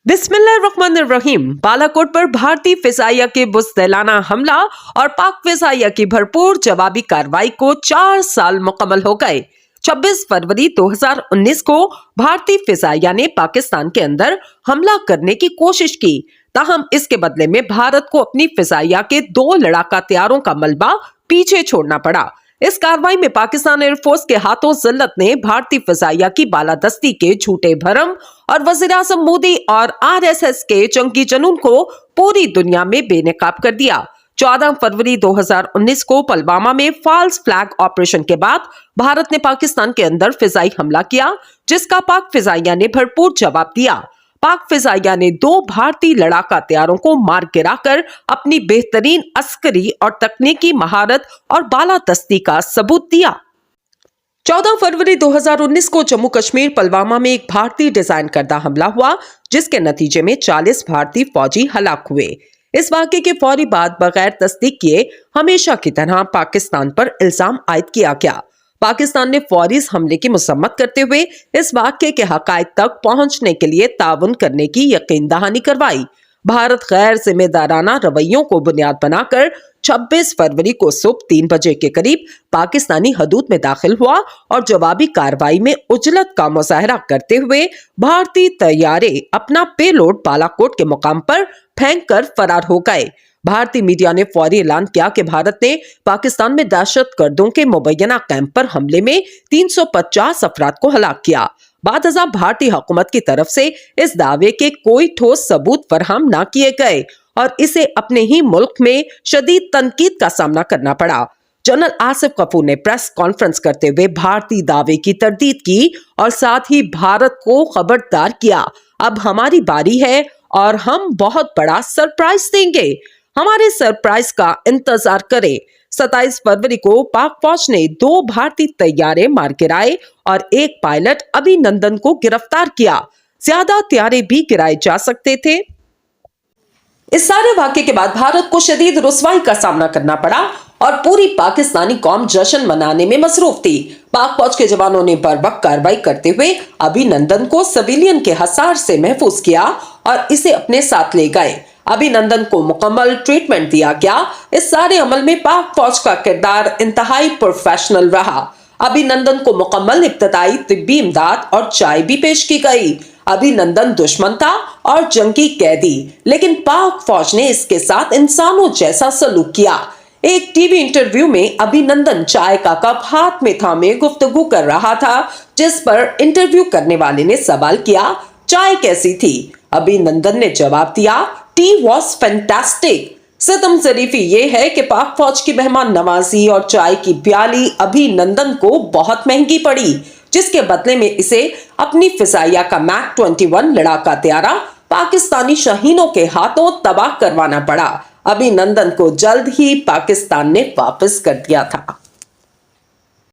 बिस्मिल्लाहिर्रहमानिर्रहीम। बालाकोट पर भारतीय फिजाइया के बुज़दिलाना हमला और पाक फिजाइया की भरपूर जवाबी कार्रवाई को 4 साल मुकम्मल हो गए। 26 फरवरी 2019 को भारतीय फिजाइया ने पाकिस्तान के अंदर हमला करने की कोशिश की, ताहम इसके बदले में भारत को अपनी फिजाइया के 2 लड़ाका तैयारों का मलबा पीछे छोड़ना पड़ा। इस कार्रवाई में पाकिस्तान एयरफोर्स के हाथों जिल्लत ने भारतीय फिजाइया की बालादस्ती के झूठे भरम और वज़ीर आज़म मोदी और आरएसएस के जंगी जुनून को पूरी दुनिया में बेनकाब कर दिया। 14 फरवरी 2019 को पुलवामा में फॉल्स फ्लैग ऑपरेशन के बाद भारत ने पाकिस्तान के अंदर फिजाई हमला किया, जिसका पाक फिजाइया ने भरपूर जवाब दिया। पाक फिजाइया ने 2 भारतीय लड़ाका तैयारों को मार गिराकर अपनी बेहतरीन अस्करी और तकनीकी महारत और बालादस्ती का सबूत दिया। 14 फरवरी 2019 को जम्मू कश्मीर पुलवामा में एक भारतीय डिजाइन करदा हमला हुआ, जिसके नतीजे में 40 भारतीय फौजी हलाक हुए। इस वाक़े के फौरी बाद बगैर तस्दीक किए हमेशा की तरह पाकिस्तान पर इल्जाम आयद किया गया। पाकिस्तान ने फौरी इस हमले की मसम्मत करते हुए इस वाक़े के हक़ाइक़ तक पहुंचने के लिए ताउन करने की यकीन दहानी करवाई। भारत गैर जिम्मेदाराना रवैयों को बुनियाद बनाकर 26 फरवरी को सुबह 3 बजे के करीब पाकिस्तानी हदूद में दाखिल हुआ और जवाबी कार्रवाई में उजलत का मुजाहरा करते हुए भारतीय तैयारे अपना पेलोड बालाकोट के मुकाम पर फेंक कर फरार हो गए। भारतीय मीडिया ने फौरी ऐलान किया कि भारत ने पाकिस्तान में दहशत गर्दों के मुबैना कैंप पर हमले में 350 अफराद को हलाक किया। बाद भारतीय हुकूमत की तरफ से इस दावे के कोई ठोस सबूत फराहम न किए गए और इसे अपने ही मुल्क में शदीद तनकीद का सामना करना पड़ा। जनरल आसिफ गफूर ने प्रेस कॉन्फ्रेंस करते हुए भारतीय दावे की तरदीद की और साथ ही भारत को खबरदार किया, अब हमारी बारी है और हम बहुत बड़ा सरप्राइज देंगे, हमारे सरप्राइज का इंतजार करें। 27 फरवरी को पाक फौज ने 2 भारतीय तैयारे मार गिराए और एक पायलट अभिनंदन को गिरफ्तार किया। ज्यादा तैयारे भी गिराए जा सकते थे। इस सारे वाक़े के बाद भारत को शदीद रुसवाई का सामना करना पड़ा और पूरी पाकिस्तानी कौम जश्न मनाने में मसरूफ थी। पाक फौज के जवानों ने बर्बक कार्रवाई करते हुए अभिनंदन को सिविलियन के हसार से महफूज किया और इसे अपने साथ ले गए। अभिनंदन को मुकम्मल ट्रीटमेंट दिया गया। इस सारे अमल में पाक फौज का किरदार इंतहाई प्रोफेशनल रहा। अभिनंदन को मुकम्मल इब्तदाई तिब्बी इमदाद और चाय भी पेश की गई। अभिनंदन दुश्मन था और जंगी कैदी, लेकिन पाक फौज ने इसके साथ इंसानों जैसा सलूक किया। एक टीवी इंटरव्यू में अभिनंदन चाय का कप हाथ में थामे गुफ्तगू कर रहा था, जिस पर इंटरव्यू करने वाले ने सवाल किया, चाय कैसी थी? अभिनंदन ने जवाब दिया, टी वॉज फैंटास्टिक। सितम ज़रीफी ये है कि पाक फौज की मेहमान नवाजी और चाय की प्याली अभिनंदन को बहुत महंगी पड़ी, जिसके बदले में इसे अपनी फिजाइया का मैक 21 लड़ाका तैयारा पाकिस्तानी शहीनों के हाथों तबाह करवाना पड़ा। अभिनंदन को जल्द ही पाकिस्तान ने वापस कर दिया था।